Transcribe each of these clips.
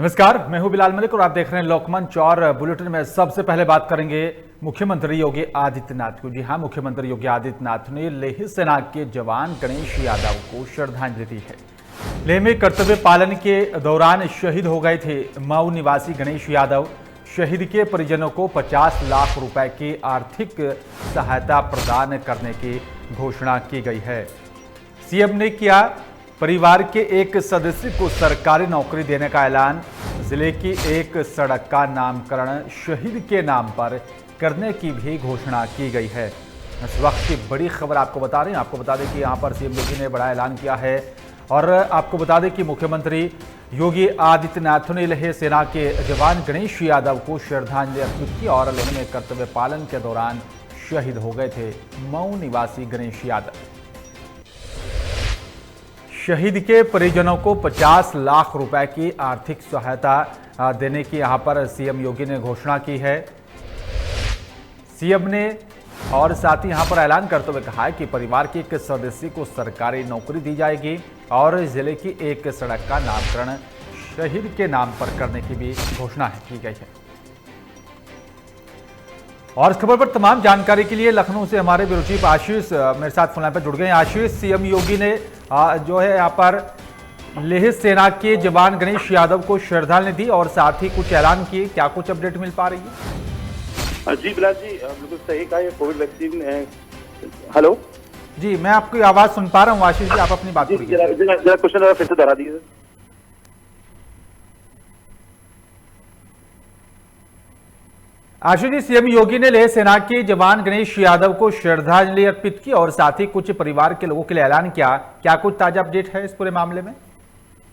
नमस्कार, मैं हूं बिलाल मलिक और आप देख रहे हैं लोकमंच। और बुलेटिन में सबसे पहले बात करेंगे मुख्यमंत्री योगी आदित्यनाथ को। जी हां, मुख्यमंत्री योगी आदित्यनाथ ने लेह सेना के जवान गणेश यादव को श्रद्धांजलि दी है। लेह में कर्तव्य पालन के दौरान शहीद हो गए थे मऊ निवासी गणेश यादव। शहीद के परिजनों को 50 लाख रुपए की आर्थिक सहायता प्रदान करने की घोषणा की गई है। सीएम ने किया परिवार के एक सदस्य को सरकारी नौकरी देने का ऐलान। जिले की एक सड़क का नामकरण शहीद के नाम पर करने की भी घोषणा की गई है। इस वक्त की बड़ी खबर आपको बता रहे हैं। आपको बता दें कि यहां पर सीएम योगी ने बड़ा ऐलान किया है और आपको बता दें कि मुख्यमंत्री योगी आदित्यनाथ ने लेह सेना के जवान गणेश यादव को श्रद्धांजलि अर्पित की और लेह में कर्तव्य पालन के दौरान शहीद हो गए थे मऊ निवासी गणेश यादव। शहीद के परिजनों को 50 लाख रुपए की आर्थिक सहायता देने की यहां पर सीएम योगी ने घोषणा की है। सीएम ने और साथ ही यहां पर ऐलान करते हुए कहा है कि परिवार के एक सदस्य को सरकारी नौकरी दी जाएगी और जिले की एक सड़क का नामकरण शहीद के नाम पर करने की भी घोषणा की गई है। और इस खबर पर तमाम जानकारी के लिए लखनऊ से हमारे ब्यूरो चीफ आशीष मेरे साथ फोन लाइन पर जुड़ गए हैं। आशीष, सीएम योगी ने जो है यहाँ पर लेह सेना के जवान गणेश यादव को श्रद्धांजलि दी और साथ ही कुछ ऐलान किए, क्या कुछ अपडेट मिल पा रही है? जी बिलाल जी, बिल्कुल सही कहा। ये कोविड वैक्सीन हेलो जी, मैं आपकी आवाज सुन पा रहा हूँ। आशीष जी, आप अपनी बात करिए। जरा क्वेश्चन फिर से दोहरा दीजिए। आशीष जी, सीएम योगी ने लेह सेना के जवान गणेश यादव को श्रद्धांजलि अर्पित की और साथ ही कुछ परिवार के लोगों के लिए ऐलान किया, क्या कुछ ताजा अपडेट है इस पूरे मामले में?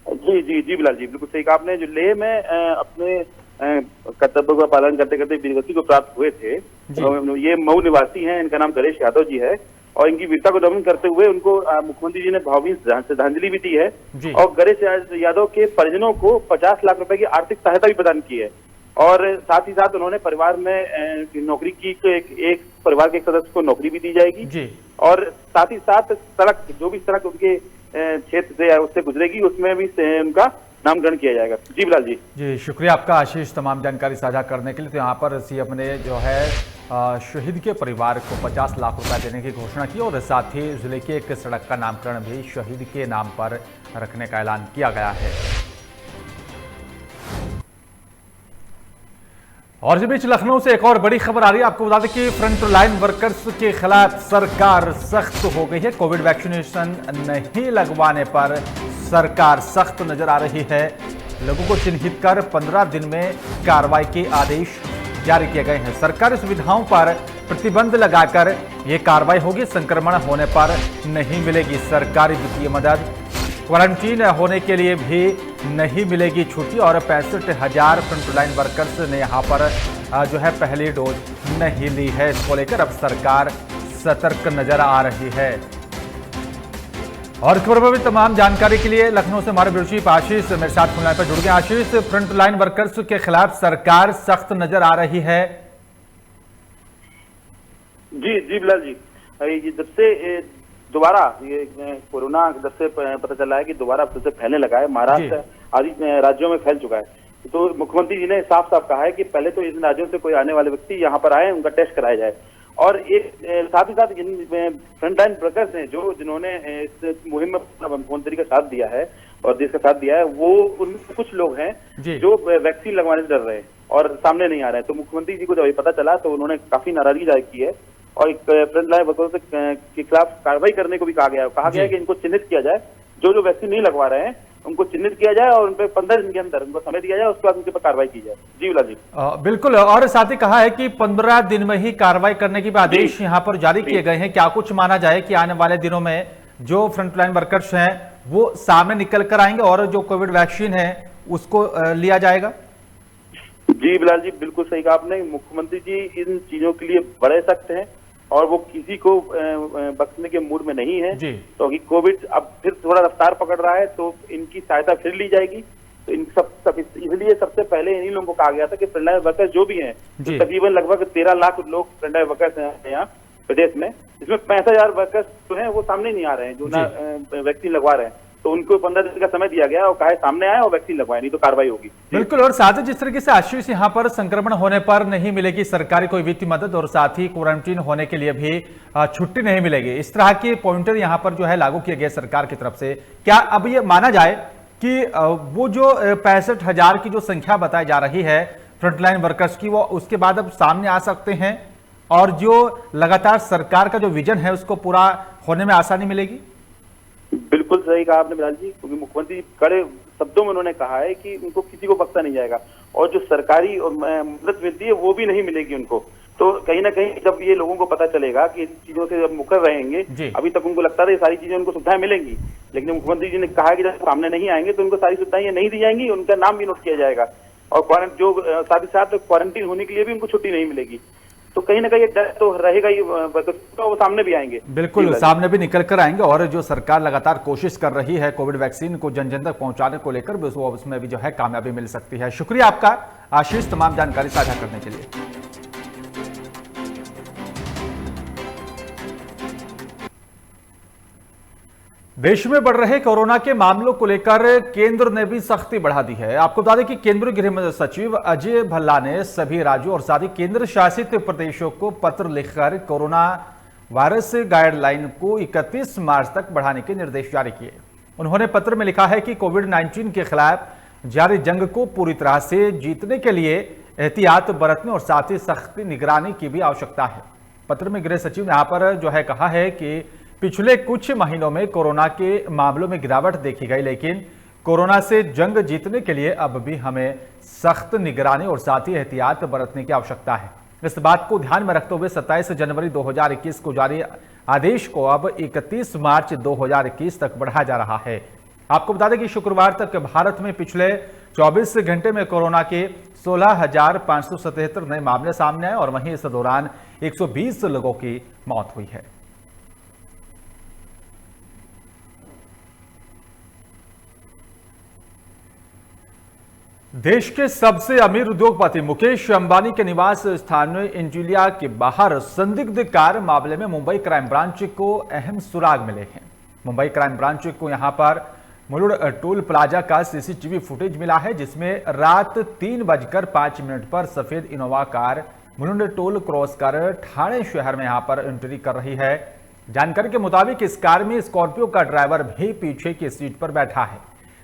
जी जी जी बिलाल जी, बिल्कुल सही कहा आपने। जो लेह में अपने कर्तव्य का पालन करते करते वीरगति को प्राप्त हुए थे, ये मऊ निवासी हैं। इनका नाम गणेश यादव जी है और इनकी वीरता को नमन करते हुए उनको मुख्यमंत्री जी ने भावभीनी श्रद्धांजलि भी दी है और गणेश यादव के परिजनों को 50 लाख रुपए की आर्थिक सहायता भी प्रदान की है। और साथ ही साथ उन्होंने परिवार में नौकरी की, एक परिवार के एक सदस्य को नौकरी भी दी जाएगी जी। और साथ ही साथ सड़क, जो भी सड़क उनके क्षेत्र से या उससे गुजरेगी, उसमें भी उनका नामकरण किया जाएगा। जी बिलाल जी। जी, शुक्रिया आपका आशीष तमाम जानकारी साझा करने के लिए। तो यहाँ पर सीएम ने जो है शहीद के परिवार को 50 लाख रुपए देने की घोषणा की और साथ ही जिले के एक सड़क का नामकरण भी शहीद के नाम पर रखने का ऐलान किया गया है। और इस बीच लखनऊ से एक और बड़ी खबर आ रही है। आपको बता दें कि फ्रंट लाइन वर्कर्स के खिलाफ सरकार सख्त हो गई है। कोविड वैक्सीनेशन नहीं लगवाने पर सरकार सख्त नजर आ रही है। लोगों को चिन्हित कर 15 दिन में कार्रवाई के आदेश जारी किए गए हैं। सरकारी सुविधाओं पर प्रतिबंध लगाकर यह कार्रवाई होगी। संक्रमण होने पर नहीं मिलेगी सरकारी वित्तीय मदद। क्वारंटीन होने के लिए भी नहीं मिलेगी छुट्टी और 65,000 फ्रंटलाइन वर्कर्स ने यहां पर जो है पहली डोज नहीं ली है। इसको लेकर अब सरकार सतर्क नजर आ रही है। और खबर पर भी तमाम जानकारी के लिए लखनऊ से हमारे ब्यूरो चीफ आशीष मेरे साथ फोन लाइन पर जुड़ गए। आशीष, फ्रंटलाइन वर्कर्स के खिलाफ सरकार सख्त नजर आ रही है। जी जी बिलाल जी, जब से दोबारा ये कोरोना जब से पता चला है कि दोबारा फिर से फैलने लगा है, महाराष्ट्र आदि राज्यों में फैल चुका है, तो मुख्यमंत्री जी ने साफ साफ कहा है कि पहले तो इन राज्यों से कोई आने वाले व्यक्ति यहाँ पर आए, उनका टेस्ट कराया जाए। और एक साथ ही साथ फ्रंटलाइन वर्कर्स हैं जिन्होंने इस मुहिम में मुख्यमंत्री का साथ दिया है और देश का साथ दिया है, वो उनमें कुछ लोग हैं जो वैक्सीन लगवाने से डर रहे हैं और सामने नहीं आ रहे हैं। तो मुख्यमंत्री जी को जब ये पता चला तो उन्होंने काफी नाराजगी जाहिर की है और फ्रंट लाइन वर्कर्स के खिलाफ कार्रवाई करने को भी कहा गया है कि इनको चिन्हित किया जाए। जो वैक्सीन नहीं लगवा रहे हैं उनको चिन्हित किया जाए और उन पर 15 दिन के अंदर उनको समय दिया जाए, उसके बाद उनके पर कार्रवाई की जाए। जी बिलाल जी। बिल्कुल, और साथ ही कहा है कि 15 दिन में ही कार्रवाई करने के भी आदेश यहाँ पर जारी किए गए हैं। क्या कुछ माना जाए कि आने वाले दिनों में जो फ्रंटलाइन वर्कर्स हैं वो सामने निकल कर आएंगे और जो कोविड वैक्सीन है उसको लिया जाएगा? जी बिलाल जी, बिल्कुल सही कहा आपने। मुख्यमंत्री जी इन चीजों के लिए बड़े सख्त हैं और वो किसी को बख्शने के मूड में नहीं है। तो कोविड अब फिर थोड़ा रफ्तार पकड़ रहा है तो इनकी सहायता फिर ली जाएगी। तो इन इसलिए सबसे पहले इन्हीं लोगों को कहा गया था कि फ्रंटलाइन वर्कर्स जो भी हैं, तो तकरीबन लगभग 13 लाख लोग फ्रंटलाइन वर्कर्स हैं यहाँ प्रदेश में, इसमें 65,000 वर्कर्स जो हैं वो सामने नहीं आ रहे हैं, जो ना वैक्सीन लगवा रहे हैं। तो उनको 15 दिन का समय दिया गया और कहा सामने आए और वैक्सीन लगवाए, नहीं तो कार्रवाई होगी। बिल्कुल। और साथ ही जिस तरीके से आशीष यहाँ पर संक्रमण होने पर नहीं मिलेगी सरकारी कोई वित्तीय मदद और साथ ही क्वारंटीन होने के लिए भी छुट्टी नहीं मिलेगी, इस तरह के पॉइंटर यहाँ पर जो है लागू किए गए सरकार की तरफ से, क्या अब ये माना जाए कि वो जो 65,000 की जो संख्या बताई जा रही है फ्रंटलाइन वर्कर्स की, वो उसके बाद अब सामने आ सकते हैं और जो लगातार सरकार का जो विजन है उसको पूरा होने में आसानी मिलेगी? बिल्कुल सही कहा आपने बिलाल जी, क्योंकि मुख्यमंत्री कड़े शब्दों में उन्होंने कहा है कि उनको किसी को बख्शा नहीं जाएगा और जो सरकारी और मदद मिलती है वो भी नहीं मिलेगी उनको। तो कहीं ना कहीं जब ये लोगों को पता चलेगा कि इन चीजों से जब मुकर रहेंगे, अभी तक उनको लगता था ये सारी चीजें उनको सुविधाएं मिलेंगी, लेकिन मुख्यमंत्री जी ने कहा कि जब सामने नहीं आएंगे तो उनको सारी सुविधाएं ये नहीं दी जाएंगी, उनका नाम भी नोट किया जाएगा और जो साथ ही साथ क्वारंटीन होने के लिए भी उनको छुट्टी नहीं मिलेगी। तो कहीं ना कहीं एक डर तो रहेगा ही, वो सामने भी आएंगे। बिल्कुल, सामने भी निकल कर आएंगे और जो सरकार लगातार कोशिश कर रही है कोविड वैक्सीन को जन जन तक पहुंचाने को लेकर भी उसमें भी जो है कामयाबी मिल सकती है। शुक्रिया आपका आशीष तमाम जानकारी साझा करने के लिए। देश में बढ़ रहे कोरोना के मामलों को लेकर केंद्र ने भी सख्ती बढ़ा दी है। आपको बता दें कि केंद्रीय गृह सचिव अजय भल्ला ने सभी राज्यों और साथ ही केंद्र शासित प्रदेशों को पत्र लिखकर कोरोना वायरस गाइडलाइन को 31 मार्च तक बढ़ाने के निर्देश जारी किए। उन्होंने पत्र में लिखा है कि कोविड-19 के खिलाफ जारी जंग को पूरी तरह से जीतने के लिए एहतियात बरतने और साथ ही सख्त निगरानी की भी आवश्यकता है। पत्र में गृह सचिव ने यहाँ पर जो है कहा है कि पिछले कुछ महीनों में कोरोना के मामलों में गिरावट देखी गई, लेकिन कोरोना से जंग जीतने के लिए अब भी हमें सख्त निगरानी और साथ ही एहतियात बरतने की आवश्यकता है। इस बात को ध्यान में रखते हुए 27 जनवरी 2021 को जारी आदेश को अब 31 मार्च 2021 तक बढ़ाया जा रहा है। आपको बता दें कि शुक्रवार तक भारत में पिछले 24 घंटे में कोरोना के 16,577 नए मामले सामने आए और वहीं इस दौरान 120 लोगों की मौत हुई है। देश के सबसे अमीर उद्योगपति मुकेश अंबानी के निवास स्थान इंजुलिया के बाहर संदिग्ध कार मामले में मुंबई क्राइम ब्रांच को अहम सुराग मिले हैं। मुंबई क्राइम ब्रांच को यहां पर मुलुंड टोल प्लाजा का सीसीटीवी फुटेज मिला है, जिसमें रात 3:05 पर सफेद Innova car Mulund toll cross कर ठाणे शहर में यहां पर एंट्री कर रही है। जानकारी के मुताबिक इस कार में स्कॉर्पियो का ड्राइवर भी पीछे की सीट पर बैठा है,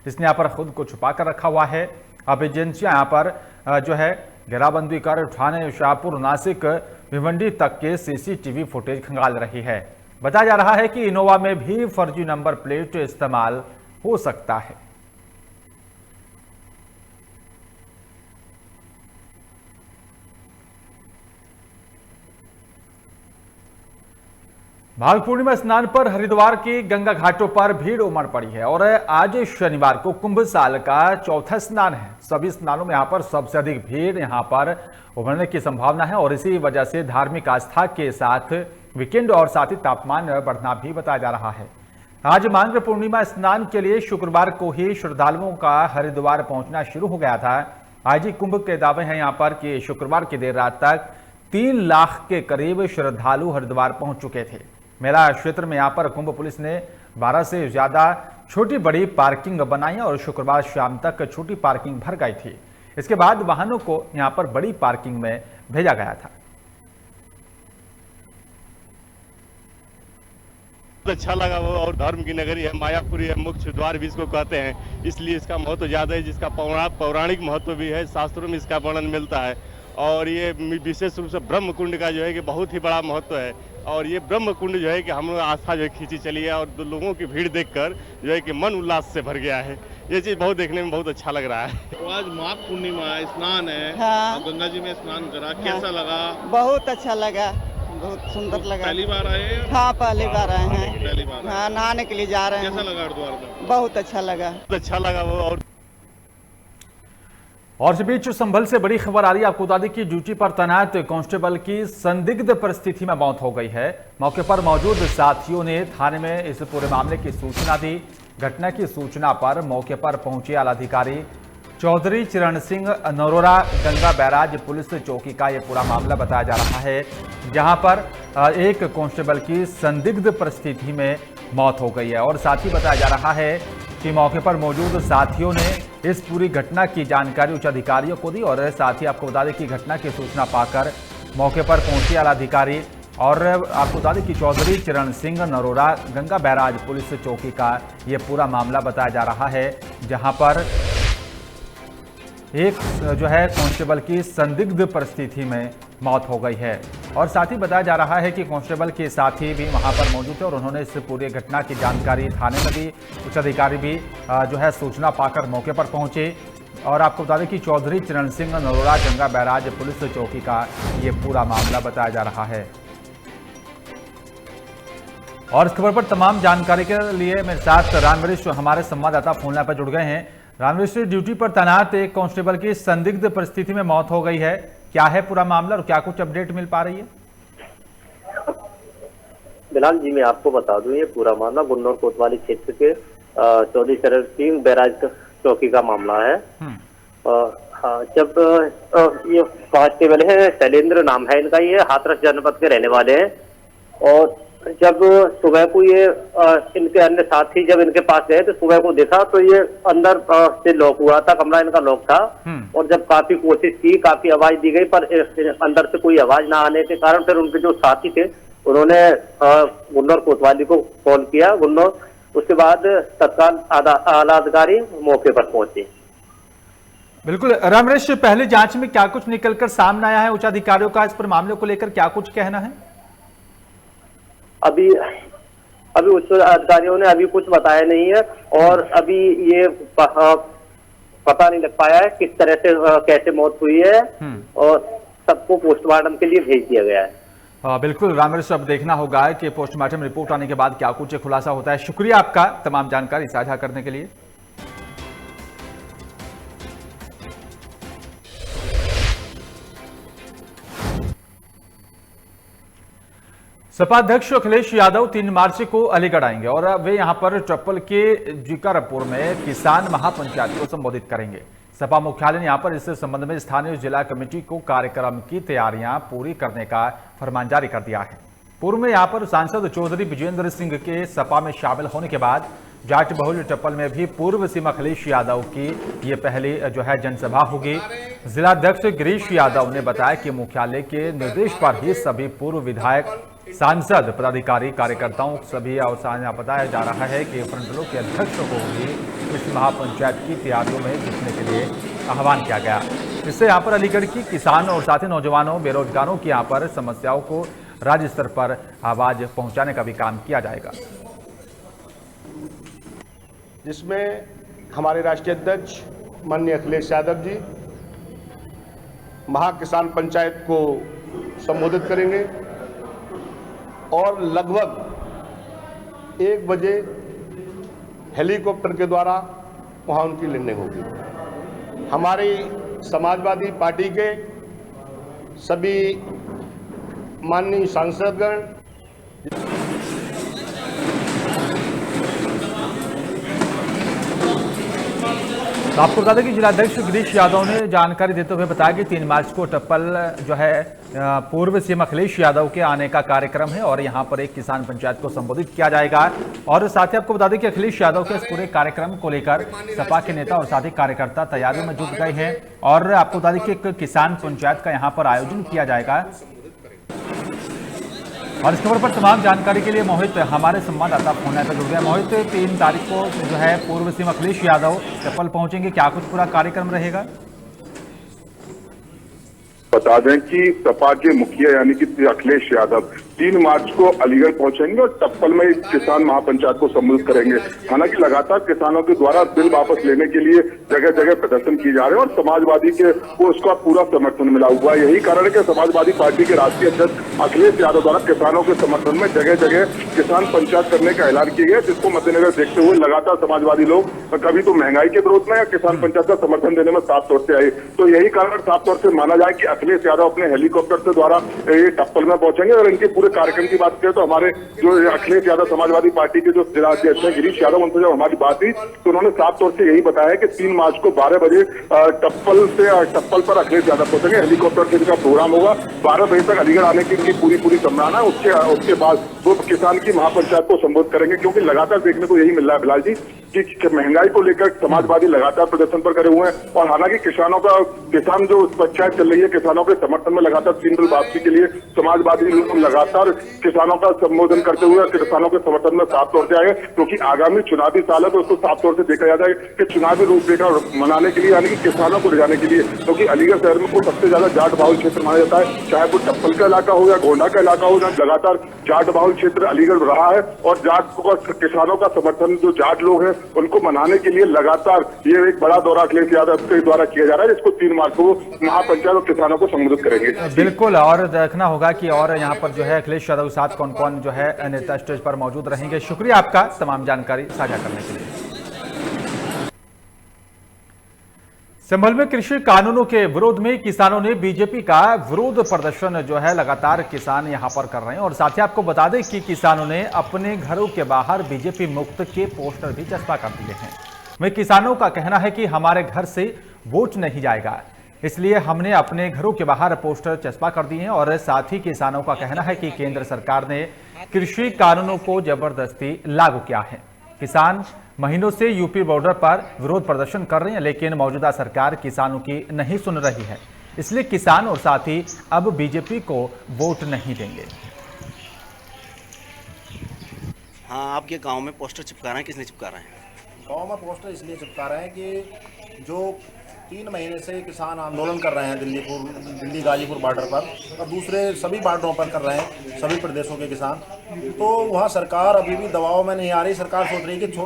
जिसने यहां पर खुद को छुपा कर रखा हुआ है। अब एजेंसियां यहां पर जो है घेराबंदी कर ठाणे, शाहपुर, नासिक, भिवंडी तक के सीसीटीवी फुटेज खंगाल रही है। बताया जा रहा है कि इनोवा में भी फर्जी नंबर प्लेट इस्तेमाल हो सकता है। माघ पूर्णिमा स्नान पर हरिद्वार के गंगा घाटों पर भीड़ उमड़ पड़ी है और आज शनिवार को कुंभ साल का चौथा स्नान है। सभी स्नानों में यहां पर सबसे अधिक भीड़ यहां पर उमड़ने की संभावना है और इसी वजह से धार्मिक आस्था के साथ वीकेंड और साथ ही तापमान बढ़ना भी बताया जा रहा है। आज माघ पूर्णिमा स्नान के लिए शुक्रवार को ही श्रद्धालुओं का हरिद्वार पहुंचना शुरू हो गया था। आज ही कुंभ के दावे हैं यहां पर कि शुक्रवार की देर रात तक 3 लाख के करीब श्रद्धालु हरिद्वार पहुंच चुके थे। मेला क्षेत्र में यहां पर कुंभ पुलिस ने 12 से ज्यादा छोटी बड़ी पार्किंग बनाई और शुक्रवार शाम तक छोटी पार्किंग भर गई थी। इसके बाद वाहनों को यहां पर बड़ी पार्किंग में भेजा गया था। अच्छा लगा वो, और धर्म की नगरी है, मायापुरी है, मुख्य द्वार भी इसको कहते हैं, इसलिए इसका महत्व ज्यादा है, जिसका पौराणिक महत्व भी है। शास्त्रों में इसका वर्णन मिलता है और ये विशेष रूप से ब्रह्म कुंड का जो है कि बहुत ही बड़ा महत्व है। और ये ब्रह्म कुंड जो है कि हम लोग आस्था जो है खींची चली है और लोगों की भीड़ देखकर जो है कि मन उल्लास से भर गया है। ये चीज बहुत देखने में बहुत अच्छा लग रहा है। तो आज माघ पूर्णिमा स्नान है, हाँ। गंगा जी में स्नान करा, कैसा लगा? बहुत अच्छा लगा, बहुत सुंदर लगा। पहली बार आए हैं? हाँ, पहली बार आए हैं। पहली बार हाँ, नहाने के लिए जा रहे कैसा हैं। लगा हरिद्वार में? बहुत अच्छा लगा। बहुत अच्छा लगा वो। और इस बीच संभल से बड़ी खबर आ रही है। आपको बता दें कि ड्यूटी पर तैनात कांस्टेबल की संदिग्ध परिस्थिति में मौत हो गई है। मौके पर मौजूद साथियों ने थाने में इस पूरे मामले की सूचना दी। घटना की सूचना पर मौके पर पहुंचे आलाधिकारी चौधरी चरण सिंह नरोरा गंगा बैराज पुलिस चौकी का यह पूरा मामला बताया जा रहा है, जहां पर एक कांस्टेबल की संदिग्ध परिस्थिति में मौत हो गई है। और साथ ही बताया जा रहा है कि मौके पर मौजूद साथियों ने इस पूरी घटना की जानकारी उच्च अधिकारियों को दी और साथ ही आपको बता दें कि घटना की सूचना पाकर मौके पर पहुंचे आला अधिकारी और आपको बता दें कि चौधरी चरण सिंह नरोरा गंगा बैराज पुलिस चौकी का ये पूरा मामला बताया जा रहा है, जहां पर एक जो है कांस्टेबल की संदिग्ध परिस्थिति में मौत हो गई है और साथ ही बताया जा रहा है कि कांस्टेबल के साथी भी वहां पर मौजूद थे और उन्होंने इस पूरी घटना की जानकारी थाने में दी। उच्च अधिकारी भी जो है सूचना पाकर मौके पर पहुंचे और आपको बता दें कि चौधरी चरण सिंह नरोरा गंगा बैराज पुलिस चौकी का ये पूरा मामला बताया जा रहा है। और इस खबर पर तमाम जानकारी के लिए मेरे साथ रामवरिष्ठ हमारे संवाददाता फोन लाइन पर जुड़ गए हैं। रामवरिष्ठ, ड्यूटी पर तैनात एक कांस्टेबल की संदिग्ध परिस्थिति में मौत हो गई है, क्या है पूरा मामला और क्या कुछ अपडेट मिल पा रही है? बिलाल जी, मैं आपको बता दूं ये पूरा मामला गुन्नौर कोतवाली क्षेत्र के चौधरी चरण सिंह बैराज चौकी का मामला है। जब ये कांस्टेबल है, शैलेंद्र नाम है इनका, ये हाथरस जनपद के रहने वाले हैं और जब सुबह को ये इनके अन्य साथी जब इनके पास गए तो सुबह को देखा तो ये अंदर से लॉक हुआ था, कमरा इनका लॉक था और जब काफी कोशिश की, काफी आवाज दी गई पर अंदर से कोई आवाज ना आने के कारण फिर उनके जो साथी थे उन्होंने गुन्नौर कोतवाली को कॉल किया गुन्नौर। उसके बाद तत्काल आला अधिकारी मौके पर पहुंचे। बिल्कुल रामवरिष्ठ, पहले जांच में क्या कुछ निकलकर सामने आया है? उच्च अधिकारियों का इस पर मामले को लेकर क्या कुछ कहना है? अभी उच्च अधिकारियों ने अभी कुछ बताया नहीं है और अभी ये पता नहीं लग पाया है किस तरह से कैसे मौत हुई है और सबको पोस्टमार्टम के लिए भेज दिया गया है। बिल्कुल रामवरिष्ठ, अब देखना होगा कि पोस्टमार्टम रिपोर्ट आने के बाद क्या कुछ खुलासा होता है। शुक्रिया आपका तमाम जानकारी साझा करने के लिए। सपा अध्यक्ष अखिलेश यादव 3 मार्च को अलीगढ़ आएंगे और वे यहां पर चप्पल के जिकरपुर में किसान महापंचायत को संबोधित करेंगे। सपा मुख्यालय ने यहां पर इस संबंध में स्थानीय जिला कमेटी को कार्यक्रम की तैयारियां पूरी करने का फरमान जारी कर दिया है। पूर्व में यहां पर सांसद चौधरी विजेंद्र सिंह के सपा में शामिल होने के बाद जाट बहुल चप्पल में भी पूर्व सीएम अखिलेश यादव की ये पहली जो है जनसभा होगी। जिलाध्यक्ष गिरीश यादव ने बताया कि मुख्यालय के निर्देश पर ही सभी पूर्व विधायक, सांसद, पदाधिकारी, कार्यकर्ताओं सभी अवसर बताया जा रहा है कि फ्रंटलों के अध्यक्ष को भी इस महापंचायत की तैयारियों में जुटने के लिए आह्वान किया गया। इससे यहाँ पर अलीगढ़ की किसान और साथ ही नौजवानों, बेरोजगारों की यहाँ पर समस्याओं को राज्य स्तर पर आवाज पहुंचाने का भी काम किया जाएगा, जिसमें हमारे राष्ट्रीय अध्यक्ष माननीय अखिलेश यादव जी महाकिसान पंचायत को संबोधित करेंगे और लगभग 1 बजे हेलीकॉप्टर के द्वारा वहां उनकी लैंडिंग होगी। हमारी समाजवादी पार्टी के सभी माननीय सांसदगण, तो आपको बता दें कि जिलाध्यक्ष गिरीश यादव ने जानकारी देते हुए बताया कि 3 मार्च को टप्पल जो है पूर्व सीएम अखिलेश यादव के आने का कार्यक्रम है और यहां पर एक किसान पंचायत को संबोधित किया जाएगा। और साथ ही आपको बता दें कि अखिलेश यादव के इस पूरे कार्यक्रम को लेकर सपा के नेता और साथ ही कार्यकर्ता तैयारियों में जुट गए हैं और आपको बता दें कि एक किसान पंचायत का यहां पर आयोजन किया जाएगा। और इस खबर पर तमाम जानकारी के लिए मोहित हमारे संवाददाता फोन पर जुड़ गए। मोहित, 3 तारीख को जो है पूर्व सीएम अखिलेश यादव चप्पल पहुंचेंगे, क्या कुछ पूरा कार्यक्रम रहेगा? बता दें कि सपा के मुखिया यानी कि अखिलेश यादव 3 मार्च को अलीगढ़ पहुंचेंगे और टप्पल में किसान महापंचायत को संबोधित करेंगे। हालांकि लगातार किसानों के द्वारा बिल वापस लेने के लिए जगह जगह प्रदर्शन किए जा रहे हैं और समाजवादी के को उसका पूरा समर्थन मिला हुआ है। यही कारण है कि समाजवादी पार्टी के राष्ट्रीय अध्यक्ष अखिलेश यादव द्वारा किसानों के समर्थन में जगह जगह किसान पंचायत करने का ऐलान किया गया, जिसको मद्देनजर देखते हुए लगातार समाजवादी लोग कभी तो महंगाई के विरोध में या किसान पंचायत का समर्थन देने में साफ तौर से आए। तो यही कारण साफ तौर से माना जाए कि अखिलेश यादव अपने हेलीकॉप्टर से द्वारा ये टप्पल में पहुंचेंगे। और इनके पूरे कार्यक्रम की बात करें तो हमारे जो अखिलेश यादव समाजवादी पार्टी के जो जिलाध्यक्ष हैं गिरीश यादव, उनसे जब हमारी बात हुई तो उन्होंने साफ तौर से यही बताया कि 3 मार्च को 12 बजे टप्पल पर अखिलेश यादव पहुंचेंगे। हेलीकॉप्टर से इनका प्रोग्राम होगा। 12 बजे तक अलीगढ़ आने की इनकी पूरी संभावना है। उसके बाद वो किसान की महापंचायत को संबोधित करेंगे, क्योंकि लगातार देखने को यही मिल रहा है बिलाल जी कि महंगाई को लेकर समाजवादी लगातार प्रदर्शन पर करे हुए हैं। और हालांकि किसान जो पंचायत चल रही है, किसानों के समर्थन में लगातार 3 बिल वापसी के लिए समाजवादी लोग लगातार किसानों का संबोधन करते हुए किसानों के समर्थन में साफ तौर से आए, क्योंकि आगामी चुनावी साल है तो उसको साफ तौर से देखा जाता है कि चुनावी रूपरेखा मनाने के लिए, यानी कि किसानों को ले जाने के लिए, क्योंकि अलीगढ़ शहर में को सबसे ज्यादा जाट बाहुल क्षेत्र माना जाता है, चाहे वो टप्पल का इलाका हो या गोंडा का इलाका हो, जहाँ लगातार जाट बाहुल क्षेत्र अलीगढ़ रहा है। और किसानों का समर्थन जो जाट लोग हैं उनको मनाने के लिए लगातार ये एक बड़ा दौरा अखिलेश यादव के द्वारा किया जा रहा है, जिसको 3 मार्च को महापंचायत और किसानों को संबोधित करेंगे। बिल्कुल, और देखना होगा कि और यहाँ पर जो है अखिलेश यादव के साथ कौन कौन जो है नेता स्टेज पर मौजूद रहेंगे। शुक्रिया आपका तमाम जानकारी साझा करने के लिए। संभल में कृषि कानूनों के विरोध में किसानों ने बीजेपी का विरोध प्रदर्शन जो है लगातार किसान यहां पर कर रहे हैं। और साथ ही आपको बता दें कि किसानों ने अपने घरों के बाहर बीजेपी मुक्त के पोस्टर भी चस्पा कर दिए हैं। वहीं किसानों का कहना है कि हमारे घर से वोट नहीं जाएगा, इसलिए हमने अपने घरों के बाहर पोस्टर चस्पा कर दिए हैं। और साथ ही किसानों का कहना है कि केंद्र सरकार ने कृषि कानूनों को जबरदस्ती लागू किया है। किसान महीनों से यूपी बॉर्डर पर विरोध प्रदर्शन कर रहे हैं, लेकिन मौजूदा सरकार किसानों की नहीं सुन रही है, इसलिए किसान और साथी अब बीजेपी को वोट नहीं देंगे। हाँ, आपके गांव में पोस्टर चिपका रहे हैं, किसने चिपका रहे हैं? गांव में पोस्टर इसलिए चिपका रहे हैं कि जो 3 महीने से किसान आंदोलन कर रहे हैं दिल्ली गाजीपुर बॉर्डर पर और दूसरे सभी बॉर्डरों पर कर रहे हैं सभी प्रदेशों के किसान, तो वहाँ सरकार अभी भी दबाव में नहीं आ रही। सरकार सोच रही है कि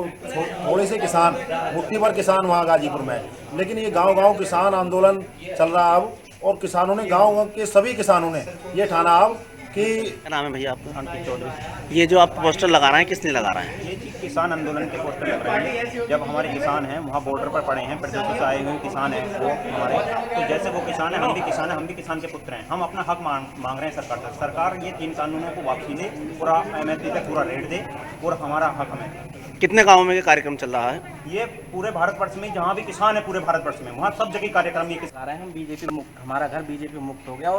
थोड़े से किसान, मुट्ठी भर किसान वहाँ गाजीपुर में, लेकिन ये गांव-गांव किसान आंदोलन चल रहा है अब। और किसानों ने, गाँव के सभी किसानों ने ये ठाना अब कि क्या नाम है भैया आपका? अंकित चौधरी। ये जो आप पोस्टर लगा रहे हैं, किसने लगा रहे हैं? ये किसान आंदोलन के पोस्टर लग रहे हैं। जब हमारे किसान हैं वहाँ बॉर्डर पर पड़े हैं, प्रदेशों से आए हुए किसान हैं वो हमारे, तो जैसे वो किसान है हम भी किसान हैं, हम भी किसान के पुत्र हैं। हम अपना हक मांग रहे हैं सरकार से। सरकार ये 3 कानूनों को वापसी दे, पूरा MSP पे पूरा रेट दे और हमारा हक हमें। कितने गाँव में ये कार्यक्रम चल रहा है? ये पूरे भारतवर्ष में जहाँ भी किसान है, पूरे भारतवर्ष में वहाँ सब जगह कार्यक्रम ये किसान रहे हैं। हम बीजेपी मुक्त, हमारा घर बीजेपी मुक्त हो गया।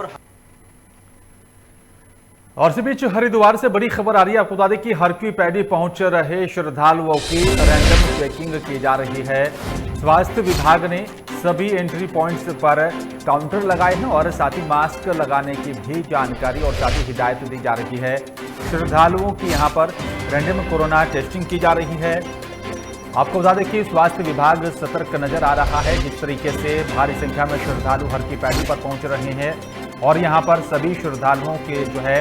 और इसी बीच हरिद्वार से बड़ी खबर आ रही है। आपको बता दें कि हर की पैड़ी पहुंच रहे श्रद्धालुओं की रैंडम चेकिंग की जा रही है। स्वास्थ्य विभाग ने सभी एंट्री पॉइंट्स पर काउंटर लगाए हैं और साथ ही मास्क लगाने की भी जानकारी और साथ ही हिदायत दी जा रही है। श्रद्धालुओं की यहां पर रैंडम कोरोना टेस्टिंग की जा रही है। आपको बता दें कि स्वास्थ्य विभाग सतर्क नजर आ रहा है, जिस तरीके से भारी संख्या में श्रद्धालु हर की पैड़ी पर पहुंच रहे हैं और यहां पर सभी श्रद्धालुओं के जो है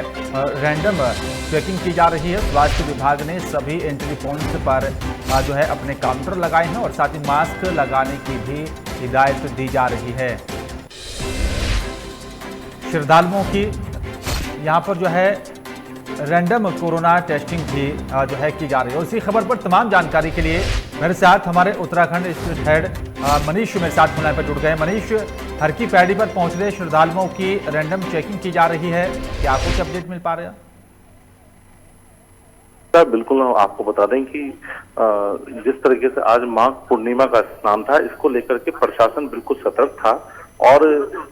रैंडम चेकिंग की जा रही है। स्वास्थ्य विभाग ने सभी एंट्री पॉइंट्स पर जो है अपने काउंटर लगाए हैं और साथ ही मास्क लगाने की भी हिदायत दी जा रही है। श्रद्धालुओं की यहां पर जो है रैंडम कोरोना टेस्टिंग भी जो है की जा रही है। और इसी खबर पर तमाम जानकारी के लिए मेरे साथ हमारे उत्तराखंड स्टेट हेड मनीष मेरे साथ फोन पर जुड़ गए। मनीष, हर की पैड़ी पर पहुंच रहे श्रद्धालुओं की रैंडम चेकिंग की जा रही है, क्या कुछ अपडेट मिल पा रहा है? सर बिल्कुल, आपको बता दें कि जिस तरीके से आज माघ पूर्णिमा का स्नान था, इसको लेकर के प्रशासन बिल्कुल सतर्क था। और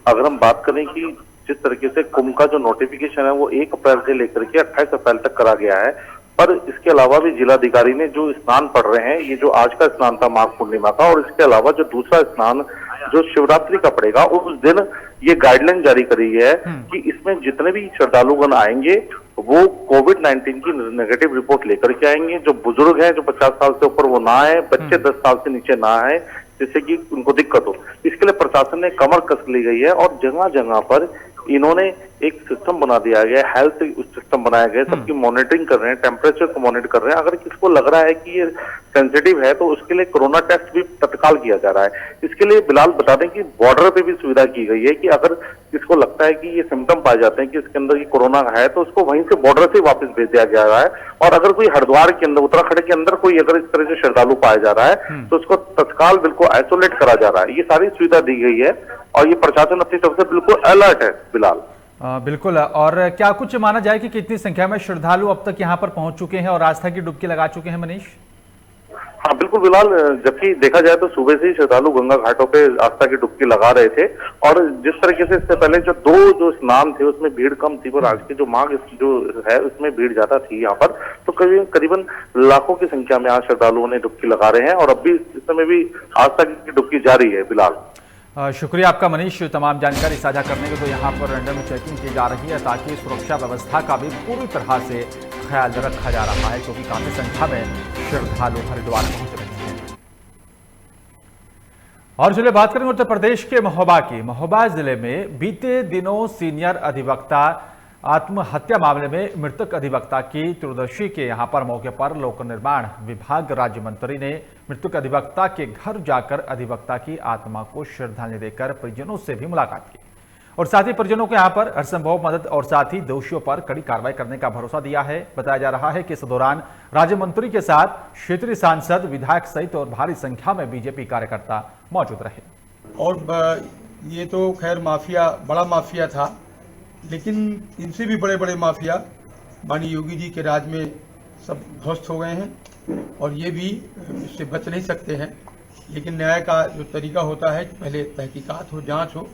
अगर हम बात करें कि जिस तरीके से कुंभ का जो नोटिफिकेशन है वो 1 अप्रैल से लेकर के 28 अप्रैल तक करा गया है, पर इसके अलावा भी जिलाधिकारी ने जो स्नान पढ़ रहे हैं, ये जो आज का स्नान था माघ पूर्णिमा का, और इसके अलावा जो दूसरा स्नान जो शिवरात्रि का पड़ेगा उस दिन ये गाइडलाइन जारी करी है कि इसमें जितने भी श्रद्धालुगण आएंगे वो कोविड-19 की नेगेटिव रिपोर्ट लेकर के आएंगे। जो बुजुर्ग हैं, जो 50 साल से ऊपर, वो ना आए, बच्चे 10 साल से नीचे ना आए, जिससे कि उनको दिक्कत हो। इसके लिए प्रशासन ने कमर कस ली गई है और जगह जगह पर इन्होंने एक सिस्टम बना दिया गया है, हेल्थ सिस्टम बनाया गया है, सबकी मॉनिटरिंग कर रहे हैं, टेम्परेचर को मॉनिटर कर रहे हैं। अगर किसको लग रहा है कि ये सेंसिटिव है तो उसके लिए कोरोना टेस्ट भी तत्काल किया जा रहा है। इसके लिए बिलाल बता दें कि बॉर्डर पे भी सुविधा की गई है कि अगर किसको लगता है कि ये सिम्टम पाए जाते हैं कि इसके अंदर ये कोरोना है, तो उसको वहीं से बॉर्डर से वापस भेज दिया जा रहा है। और अगर कोई हरिद्वार के अंदर, उत्तराखंड के अंदर कोई अगर इस तरह से श्रद्धालु पाया जा रहा है तो उसको तत्काल बिल्कुल आइसोलेट करा जा रहा है। ये सारी सुविधा दी गई है और ये प्रशासन अपनी तरफ से बिल्कुल अलर्ट है बिलाल। बिल्कुल। और क्या कुछ माना जाए कि कितनी संख्या में श्रद्धालु अब तक यहां पर पहुंच चुके हैं और आस्था की डुबकी लगा चुके हैं मनीष? हाँ बिल्कुल, बिल्कुल बिलाल, जबकि देखा जाए तो सुबह से ही श्रद्धालु गंगा घाटों पे आस्था की डुबकी लगा रहे थे और जिस तरीके से इससे पहले जो स्नान थे उसमें भीड़ कम थी, पर आज के जो माघ जो है उसमें भीड़ ज्यादा थी यहाँ पर। तो करीबन लाखों की संख्या में आज श्रद्धालुओं ने डुबकी लगा रहे हैं और अब भी इस समय भी आस्था की डुबकी जारी है। बिलाल, शुक्रिया आपका मनीष, तमाम जानकारी साझा करने के। तो यहाँ पर रैंडम चेकिंग की जा रही है ताकि सुरक्षा व्यवस्था का भी पूरी तरह से ख्याल रखा जा रहा है, क्योंकि काफी संख्या में श्रद्धालु हरिद्वार पहुंच रहे हैं। और चलिए बात करेंगे उत्तर प्रदेश के महोबा की। महोबा जिले में बीते दिनों सीनियर अधिवक्ता आत्महत्या मामले में मृतक अधिवक्ता की त्रयोदशी के यहां पर मौके पर लोक निर्माण विभाग राज्य मंत्री ने मृतक अधिवक्ता के घर जाकर अधिवक्ता की आत्मा को श्रद्धांजलि देकर परिजनों से भी मुलाकात की और साथ ही परिजनों को यहां पर हरसंभव मदद और साथ ही दोषियों पर कड़ी कार्रवाई करने का भरोसा दिया है। बताया जा रहा है कि इस दौरान राज्य मंत्री के साथ क्षेत्रीय सांसद, विधायक सहित और भारी संख्या में बीजेपी कार्यकर्ता मौजूद रहे। और ये तो खैर माफिया, बड़ा माफिया था, लेकिन इनसे भी बड़े बड़े माफिया माननीय योगी जी के राज में सब ध्वस्त हो गए हैं और ये भी इससे बच नहीं सकते हैं। लेकिन न्याय का जो तरीका होता है, पहले तहकीकात हो, जांच हो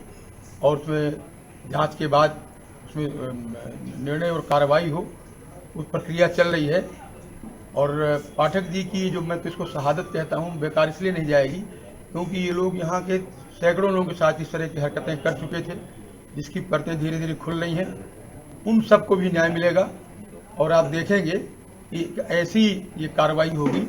और उसमें जांच के बाद उसमें निर्णय और कार्रवाई हो, उस प्रक्रिया चल रही है। और पाठक जी की जो मैं तो इसको शहादत कहता हूँ, बेकार इसलिए नहीं जाएगी क्योंकि ये लोग यहाँ के सैकड़ों लोगों के साथ इस तरह की हरकतें कर चुके थे, जिसकी परतें धीरे धीरे खुल रही हैं। उन सबको भी न्याय मिलेगा और आप देखेंगे कि ऐसी ये कार्रवाई होगी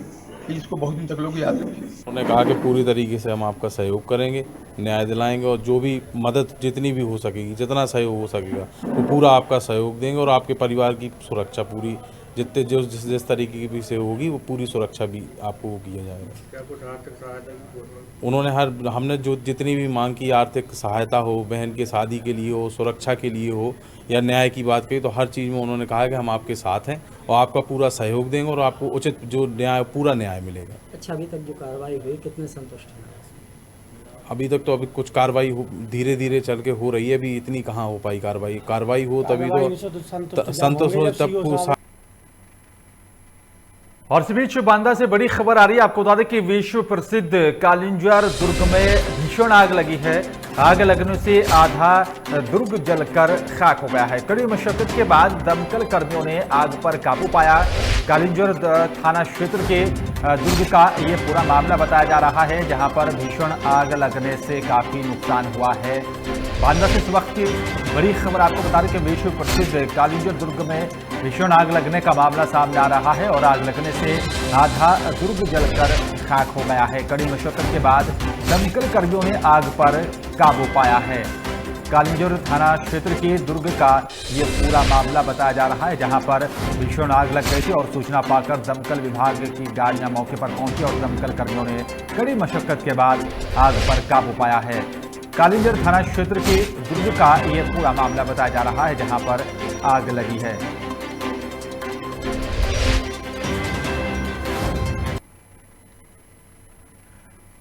कि इसको बहुत दिन तक लोग याद रखेंगे। उन्होंने कहा कि पूरी तरीके से हम आपका सहयोग करेंगे, न्याय दिलाएंगे और जो भी मदद जितनी भी हो सकेगी, जितना सहयोग हो सकेगा वो पूरा आपका सहयोग देंगे और आपके परिवार की सुरक्षा पूरी जितने जिस तरीके की भी से होगी वो पूरी सुरक्षा भी आपको किया जाएगा। उन्होंने हमने जो जितनी भी मांग की, आर्थिक सहायता हो, बहन के शादी के लिए हो, सुरक्षा के लिए हो या न्याय की बात करी, तो हर चीज़ में उन्होंने कहा कि हम आपके साथ हैं और आपका पूरा सहयोग देंगे और आपको उचित जो पूरा न्याय मिलेगा। अच्छा, अभी तक जो कार्रवाई हुई कितने संतुष्ट हैं? अभी तक तो अभी कुछ कार्रवाई धीरे धीरे चल के हो रही है, अभी इतनी कहाँ हो पाई कार्रवाई हो तभी तो संतोष हो तब। और इस बीच बांदा से बड़ी खबर आ रही है। आपको बता दें कि विश्व प्रसिद्ध कालिंजर दुर्ग में भीषण आग लगी है। आग लगने से आधा दुर्ग जलकर खाक हो गया है। कड़ी मशक्कत के बाद दमकल कर्मियों ने आग पर काबू पाया। कालिंजर थाना क्षेत्र के दुर्ग का ये पूरा मामला बताया जा रहा है, जहां पर भीषण आग लगने से काफी नुकसान हुआ है। बांदा से इस वक्त की बड़ी खबर आपको बता दें कि विश्व प्रसिद्ध कालिंजर दुर्ग में भीषण आग लगने का मामला सामने आ रहा है और आग लगने से आधा दुर्ग जलकर खाक हो गया है। कड़ी मशक्कत के बाद दमकल कर्मियों ने आग पर काबू पाया है। कालिंजर थाना क्षेत्र के दुर्ग का ये पूरा मामला बताया जा रहा है, जहां पर भीषण आग लग गई थी और सूचना पाकर दमकल विभाग की गाड़ियां मौके पर पहुंची और दमकल कर्मियों ने कड़ी मशक्कत के बाद आग पर काबू पाया है। कालिंजर थाना क्षेत्र के दुर्ग का ये पूरा मामला बताया जा रहा है, जहां पर आग लगी है।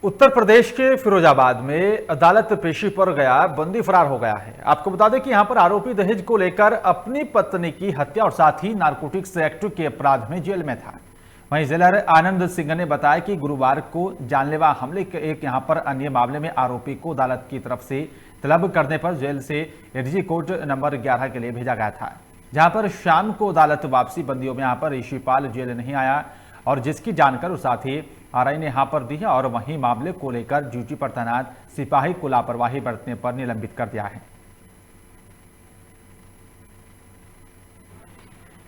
उत्तर प्रदेश के फिरोजाबाद में अदालत पेशी पर गया बंदी फरार हो गया है। आपको बता दें कि यहां पर आरोपी दहेज को लेकर अपनी पत्नी की हत्या और साथ ही नारकोटिक्स एक्ट के अपराध में जेल में था। वहीं जेलर आनंद सिंह ने बताया कि गुरुवार को जानलेवा हमले के एक यहां पर अन्य मामले में आरोपी को अदालत की तरफ से तलब करने पर जेल से एडीजी कोर्ट नंबर 11 के लिए भेजा गया था, जहां पर शाम को अदालत वापसी बंदियों में यहां पर ऋषिपाल जेल नहीं आया और जिसकी जानकारी साथ ही आरआई ने यहां पर दी है और वहीं मामले को लेकर ड्यूटी पर तैनात सिपाही को लापरवाही बरतने पर निलंबित कर दिया है।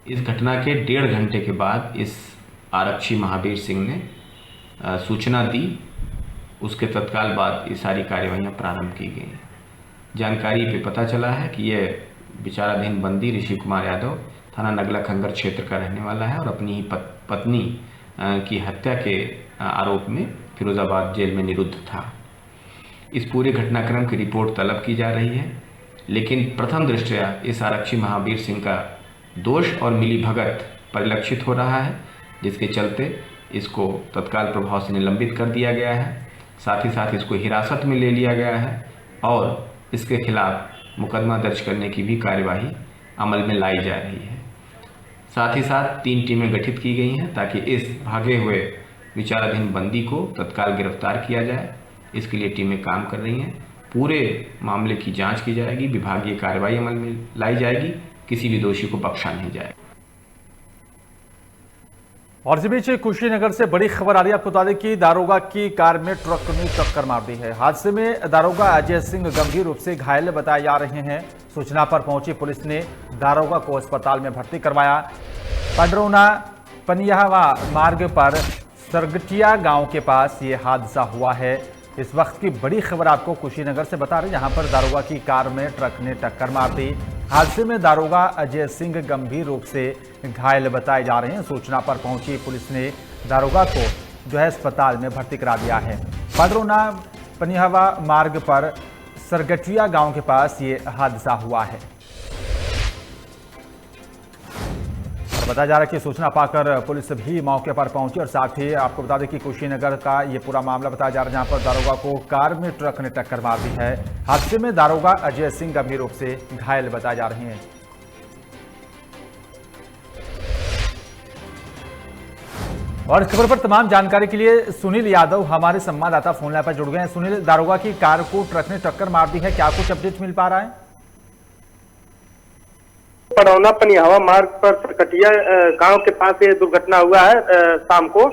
इस घटना के 1.5 घंटे के बाद इस आरक्षी महावीर सिंह ने सूचना दी, उसके तत्काल बाद ये सारी कार्यवाहियां प्रारंभ की गई। जानकारी पे पता चला है कि यह विचाराधीन बंदी ऋषि कुमार यादव थाना नगला खंगर क्षेत्र का रहने वाला है और अपनी ही पत्नी की हत्या के आरोप में फिरोजाबाद जेल में निरुद्ध था। इस पूरे घटनाक्रम की रिपोर्ट तलब की जा रही है, लेकिन प्रथम दृष्टया इस आरक्षी महावीर सिंह का दोष और मिलीभगत परिलक्षित हो रहा है, जिसके चलते इसको तत्काल प्रभाव से निलंबित कर दिया गया है। साथ ही साथ इसको हिरासत में ले लिया गया है और इसके खिलाफ मुकदमा दर्ज करने की भी कार्यवाही अमल में लाई जा रही है। साथ ही साथ 3 टीमें गठित की गई हैं ताकि इस भागे हुए विचाराधीन बंदी को तत्काल गिरफ्तार किया जाए। इसके लिए टीमें काम कर रही हैं। पूरे मामले की जांच की जाएगी, विभागीय कार्रवाई अमल में लाई जाएगी, किसी भी दोषी को बख्शा नहीं जाएगा। और इसी बीच कुशीनगर से बड़ी खबर आ रही है। आपको बता दें कि दारोगा की कार में ट्रक ने टक्कर मार दी है। हादसे में दारोगा अजय सिंह गंभीर रूप से घायल बताए जा रहे हैं। सूचना पर पहुंची पुलिस ने दारोगा को अस्पताल में भर्ती करवाया। पंडरौना पनियावा मार्ग पर सरगटिया गांव के पास ये हादसा हुआ है। इस वक्त की बड़ी खबर आपको कुशीनगर से बता रहे हैं, जहां पर दारोगा की कार में ट्रक ने टक्कर मार दी। हादसे में दारोगा अजय सिंह गंभीर रूप से घायल बताए जा रहे हैं। सूचना पर पहुंची पुलिस ने दारोगा को जो है अस्पताल में भर्ती करा दिया है। पंडरौना पनियावा मार्ग पर सरगटिया गांव के पास ये हादसा हुआ है। बताया जा रहा है कि सूचना पाकर पुलिस भी मौके पर पहुंची और साथ ही आपको बता दें कि कुशीनगर का ये पूरा मामला बताया जा रहा है, जहां पर दारोगा को कार में ट्रक ने टक्कर मार दी है। हादसे में दारोगा अजय सिंह गंभीर रूप से घायल बताए जा रहे हैं। और इस खबर पर तमाम जानकारी के लिए सुनील यादव हमारे संवाददाता फोन लाइन पर जुड़ गए हैं। सुनील, दारोगा की कार को ट्रक ने टक्कर मार दी है, क्या कुछ अपडेट मिल पा रहा है? पंडरौना पनियावा मार्ग पर सरकटिया गांव के पास ये दुर्घटना हुआ है शाम को।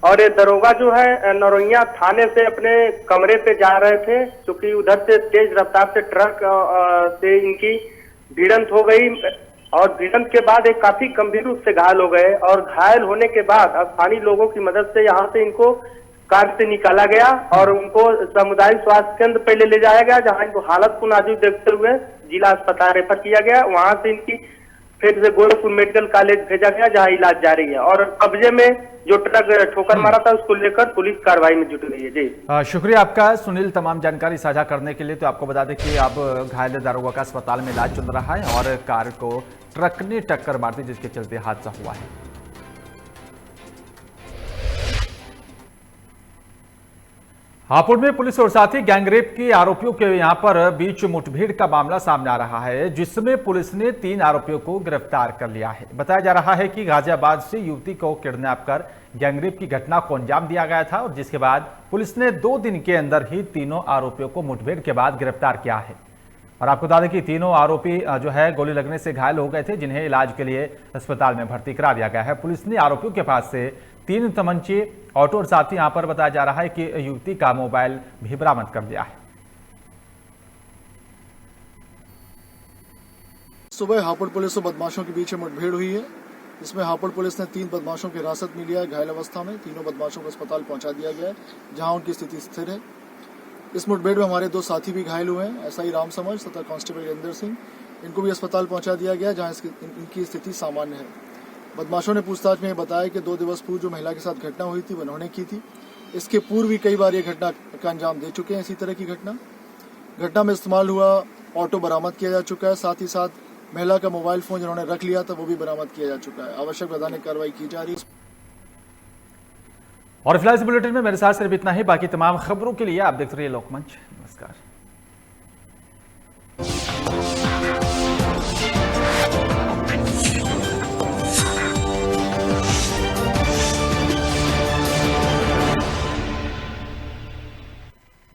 और ये दरोगा जो है नरौइया थाने से अपने कमरे पे जा रहे थे, क्योंकि उधर से तेज रफ्तार से ट्रक से इनकी भिड़ंत हो गई और भिड़ंत के बाद एक काफी गंभीर रूप से घायल हो गए। और घायल होने के बाद स्थानीय लोगों की मदद से यहाँ से इनको कार से निकाला गया और उनको सामुदायिक स्वास्थ्य केंद्र पहले ले जाया गया, जहां इनको हालत को नाजुक देखते हुए जिला अस्पताल रेफर किया गया। वहां से इनकी फिर से गोरखपुर मेडिकल कॉलेज भेजा गया, जहां इलाज जारी है। और कब्जे में जो ट्रक ठोकर मारा था उसको लेकर पुलिस कार्रवाई में जुट गई है। जी शुक्रिया आपका सुनील, तमाम जानकारी साझा करने के लिए। तो आपको बता दें कि अब घायल दारोगा का अस्पताल में इलाज चल रहा है और कार को ट्रक ने टक्कर मार दी, जिसके चलते हादसा हुआ है। हापुड़ में पुलिस और साथी गैंगरेप के आरोपियों के यहां पर बीच मुठभेड़ का मामला सामने आ रहा है, जिसमें पुलिस ने 3 आरोपियों को गिरफ्तार कर लिया है। बताया जा रहा है कि गाजियाबाद से युवती को किडनैप कर गैंगरेप की घटना को अंजाम दिया गया था और जिसके बाद पुलिस ने 2 दिन के अंदर ही तीनों आरोपियों को मुठभेड़ के बाद गिरफ्तार किया है। और आपको बता दें कि तीनों आरोपी जो है गोली लगने से घायल हो गए थे, जिन्हें इलाज के लिए अस्पताल में भर्ती करा दिया गया है। पुलिस ने आरोपियों के पास से 3 तमंचे, ऑटो और साथ ही यहां पर बताया जा रहा है कि युवती का मोबाइल भी बरामद कर दिया है। सुबह हापुड़ पुलिस और बदमाशों के बीच मुठभेड़ हुई है। इसमें हापुड़ पुलिस ने 3 बदमाशों की हिरासत में लिया है घायल अवस्था में। तीनों बदमाशों को अस्पताल पहुंचा दिया गया है, जहां उनकी स्थिति स्थिर है। इस मुठभेड़ में हमारे 2 साथी भी घायल हुए हैं, एसआई राम समझ तथा कांस्टेबल वीरेंद्र सिंह। इनको भी अस्पताल पहुंचा दिया गया, जहां इनकी स्थिति सामान्य है। बदमाशों ने पूछताछ में बताया कि 2 दिवस पूर्व जो महिला के साथ घटना हुई थी वो उन्होंने की थी। इसके पूर्व भी कई बार ये घटना का अंजाम दे चुके हैं। इसी तरह की घटना में इस्तेमाल हुआ ऑटो बरामद किया जा चुका है। साथ ही साथ महिला का मोबाइल फोन जिन्होंने रख लिया था वो भी बरामद किया जा चुका है। आवश्यक वैधानिक कार्रवाई की जा रही है। और फिलहाल इस बुलेटिन में मेरे साथ सिर्फ इतना ही। बाकी तमाम खबरों के लिए आप देखते रहिए लोकमंच। नमस्कार।